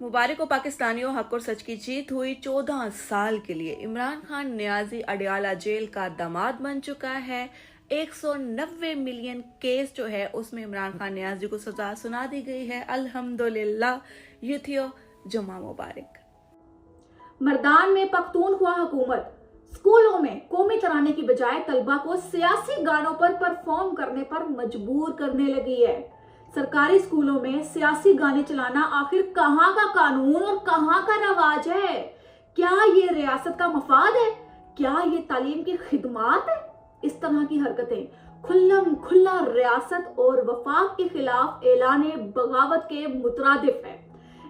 मुबारक हो पाकिस्तानियों, हक और सच की जीत हुई। 14 साल के लिए इमरान खान नियाजी अडयाला जेल का दामाद बन चुका है। 190 मिलियन केस जो है उसमें इमरान खान नियाजी को सजा सुना दी गई है। अल्हम्दुलिल्लाह, यूथियो जुम्मा मुबारक। मर्दान में पख्तूनख्वा हुकूमत स्कूलों में कौमी तराने की बजाय तलबा को सियासी गानों पर परफॉर्म करने पर मजबूर करने लगी है। सरकारी स्कूलों में सियासी गाने चलाना आखिर कहाँ का कानून और कहाँ का रवाज है? क्या ये रियासत का मफाद है? क्या ये तालीम की खिदमात है? इस तरह की हरकतें खुल्लम खुल्ला रियासत और वफाक के खिलाफ ऐलाने बगावत के मुतरादिफ है।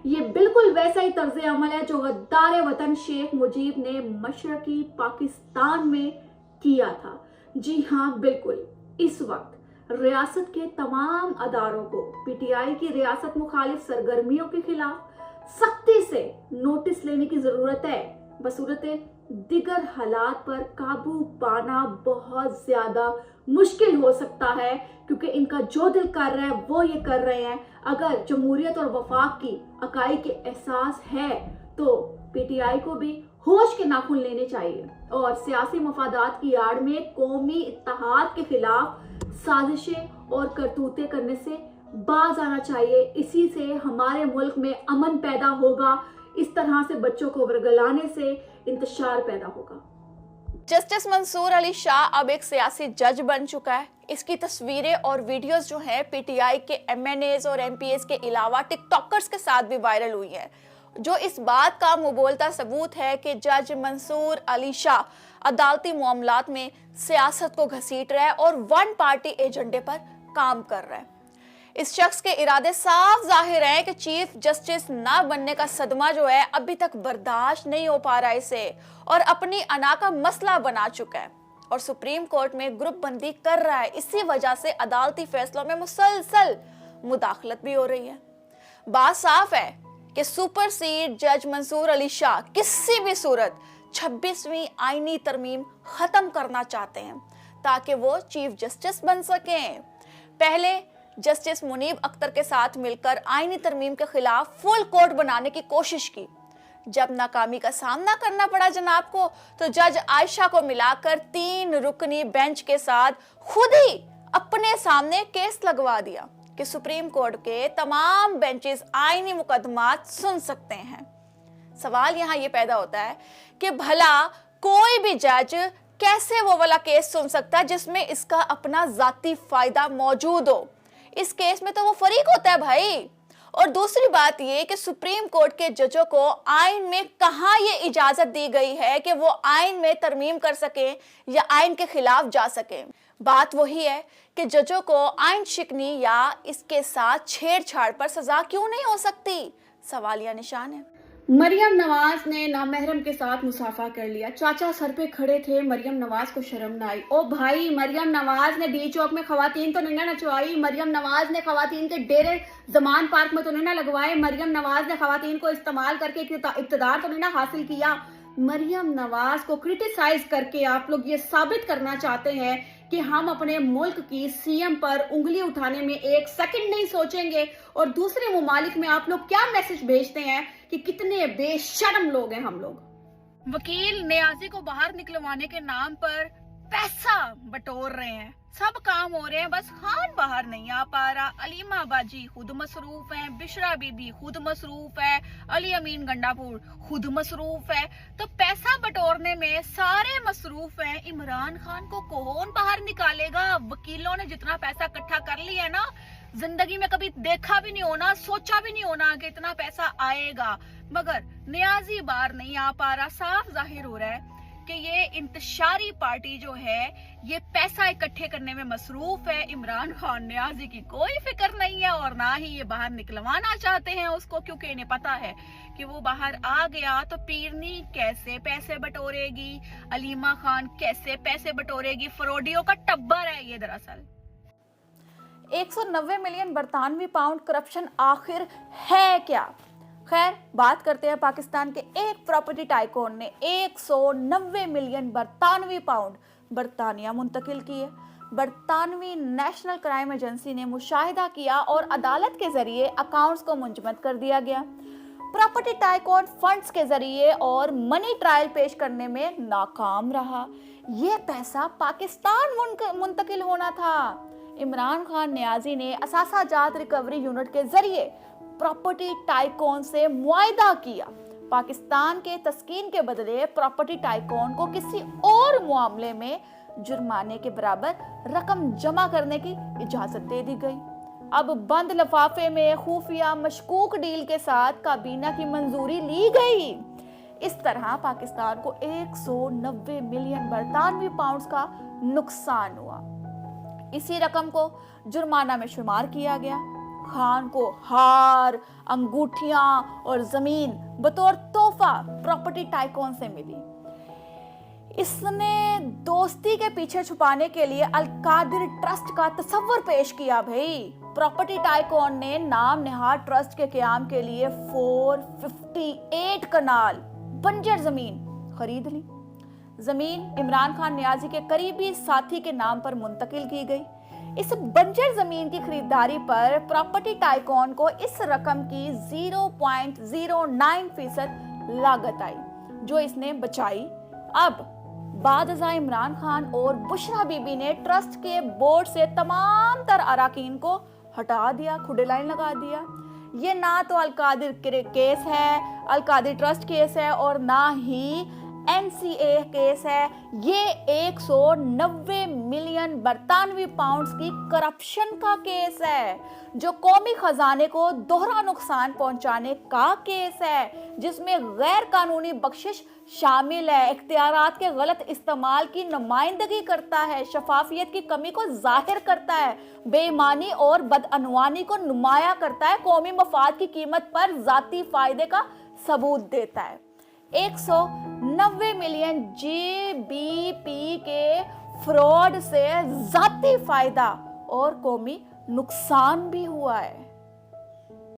ये बिल्कुल वैसा ही तर्ज अमल है जो गद्दार वतन शेख मुजीब ने मशरकी पाकिस्तान में किया था। जी हाँ, बिल्कुल। इस वक्त रियासत के तमाम अदारों को पीटीआई की रियासत मुखालिफ सरगर्मियों के खिलाफ सख्ती से नोटिस लेने की जरूरत है। बसूरत दिगर हालात पर काबू पाना बहुत ज्यादा मुश्किल हो सकता है, क्योंकि इनका जो दिल कर रहा है वो ये कर रहे हैं। अगर जमहूरियत और वफाक की अकाई के एहसास है तो पीटीआई को भी होश के नाखून लेने चाहिए और सियासी मफादात की आड़ में कौमी इत्तेहाद के खिलाफ साजिशें और करतूतें करने से बाज आना चाहिए। इसी से हमारे मुल्क में अमन पैदा होगा। इस तरह से बच्चों को वर्गलाने से इंतशार पैदा होगा। जस्टिस मंसूर अली शाह अब एक सियासी जज बन चुका है। इसकी तस्वीरें और वीडियोस जो हैं पीटीआई के एमएनएज और एमपीएस के अलावा टिकटॉकर्स के साथ भी वायरल हुई हैं, जो इस बात का मुबोलता सबूत है कि जज मंसूर अली शाह अदालती मामलात में सियासत को घसीट रहा है और वन पार्टी एजेंडे पर काम कर रहा है। इस शख्स के इरादे साफ जाहिर हैं कि चीफ जस्टिस ना बनने का सदमा जो है अभी तक बर्दाश्त नहीं हो पा रहा इसे और अपनी अना का मसला बना चुका है और सुप्रीम कोर्ट में ग्रुप बंदी कर रहा है। इसी वजह से अदालती फैसलों में मुसलसल मुदाखलत भी हो रही है। बात साफ है कि सुपर सीड जज मंसूर अली शाह किसी भी सूरत 26वीं आईनी तरमीम खत्म करना चाहते हैं ताकि वो चीफ जस्टिस बन सकें। पहले जस्टिस मुनीब अख्तर के साथ मिलकर आईनी तरमीम के खिलाफ फुल कोर्ट बनाने की कोशिश की। जब नाकामी का सामना करना पड़ा जनाब को, तो जज आयशा को मिलाकर 3 रुकनी बेंच के साथ खुद ही अपने सामने केस लगवा दिया कि सुप्रीम कोर्ट के तमाम बेंचेस आईनी मुकदमात सुन सकते हैं। सवाल यहाँ ये पैदा होता है कि भला कोई भी जज कैसे वो वाला केस सुन सकता है जिसमें इसका अपना जाती फायदा मौजूद हो? इस केस में तो वो फरीक होता है भाई। और दूसरी बात ये कि सुप्रीम कोर्ट के जजों को आइन में कहां ये इजाजत दी गई है कि वो आइन में तरमीम कर सके या आइन के खिलाफ जा सके। बात वही है कि जजों को आइन शिकनी या इसके साथ छेड़छाड़ पर सजा क्यों नहीं हो सकती? सवालिया निशान है। मरियम नवाज ने नामहरम के साथ मुसाफा कर लिया। चाचा सर पे खड़े थे, मरियम नवाज को शर्म ना आई। ओ भाई, मरियम नवाज ने डी चौक में खवातीन तो नहीं ना नचवाई। मरियम नवाज ने खवातीन के डेरे जमान पार्क में तो नहीं ना लगवाए। मरियम नवाज ने खवातीन को इस्तेमाल करके इक्तदार तो नहीं ना हासिल किया। मरियम नवाज को क्रिटिसाइज करके आप लोग ये साबित करना चाहते हैं कि हम अपने मुल्क की सीएम पर उंगली उठाने में एक सेकंड नहीं सोचेंगे। और दूसरे मुमालिक में आप लोग क्या मैसेज भेजते हैं कि कितने बेशर्म लोग हैं हम लोग। वकील नियाजी को बाहर निकलवाने के नाम पर पैसा बटोर रहे हैं। सब काम हो रहे हैं, बस खान बाहर नहीं आ पा रहा। अलीमा बाजी खुद मसरूफ है, बिशरा बीबी खुद मसरूफ है, अली अमीन गंडापुर खुद मसरूफ है। तो पैसा बटोरने में सारे मसरूफ हैं। इमरान खान को कौन बाहर निकालेगा? वकीलों ने जितना पैसा इकट्ठा कर लिया है ना, जिंदगी में कभी देखा भी नहीं होना, सोचा भी नहीं होना कि इतना पैसा आएगा। मगर नियाजी बाहर नहीं आ पा रहा। साफ जाहिर हो रहा है कि ये इंतशारी पार्टी जो है ये पैसा इकट्ठे करने में मसरूफ है। इमरान खान नियाजी की कोई फिक्र नहीं है और ना ही ये बाहर निकलवाना चाहते हैं उसको, क्योंकि इन्हें पता है कि वो बाहर आ गया तो पीरनी कैसे पैसे बटोरेगी, अलीमा खान कैसे पैसे बटोरेगी। फरोडियों का टब्बर है ये दरअसल। 190 मिलियन बरतानवी पाउंड करप्शन आखिर है क्या? खैर, बात करते हैं पाकिस्तान के एक प्रॉपर्टी टाइकून ने 190 मिलियन बरतानवी पाउंड बरतानिया मुंतकिल किए। बरतानवी नेशनल क्राइम एजेंसी ने मुशाहिदा किया और अदालत के जरिए अकाउंट्स को मुंजमद कर दिया गया। प्रॉपर्टी टाइकून फंड्स के जरिए और मनी ट्रायल पेश करने में नाकाम रहा। ये पैसा पाकिस्तान मुंतकिल होना था। इमरान खान नियाजी ने असासा जात रिकवरी यूनिट के जरिए प्रॉपर्टी टाइकून से मुआहदा किया। पाकिस्तान के तस्कीन के बदले प्रॉपर्टी टाइकून को किसी और मामले में जुर्माने के बराबर रकम जमा करने की इजाजत दे दी गई। अब बंद लिफाफे में खुफिया मशकूक डील के साथ काबीना की मंजूरी ली गई। इस तरह पाकिस्तान को 190 मिलियन बरतानवी पाउंड्स का नुकसान हुआ। इसी रकम को जुर्माना में शुमार किया गया। खान को हार, अंगूठियां और जमीन बतौर तोहफा प्रॉपर्टी टाइकून से मिली। इसने दोस्ती के पीछे छुपाने के लिए अल-कादिर ट्रस्ट का तस्वर पेश किया। भाई प्रॉपर्टी टाइकून ने नाम निहाद ट्रस्ट के क़याम के लिए 458 कनाल बंजर जमीन खरीद ली। जमीन इमरान खान नियाजी के करीबी साथी के नाम पर मुंतकिल की गई। इस बंजर जमीन की खरीदारी पर प्रॉपर्टी टाइकून को इस रकम की 0.09% लागत आई, जो इसने बचाई। अब बादशाह इमरान खान और बुशरा बीबी ने ट्रस्ट के बोर्ड से तमाम तर अराकीन को हटा दिया, खुडे लाइन लगा दिया। ये ना तो अल-कादिर केस है, अल-कादिर ट्रस्ट केस है, और ना ही NCA केस है। ये 190 मिलियन बरतानवी पाउंड्स की करप्शन का केस है, जो कौमी खजाने को दोहरा नुकसान पहुंचाने का केस है, जिसमें गैर कानूनी बख्शिश शामिल है, इख्तियारात के गलत इस्तेमाल की नुमाइंदगी करता है, शफाफियत की कमी को जाहिर करता है, बेईमानी और बदअनवानी को नुमाया करता है, कौमी मफाद की कीमत पर जाती फायदे का सबूत देता है। 190 मिलियन GBP के फ्रॉड से जाती फायदा और कौमी नुकसान भी हुआ है।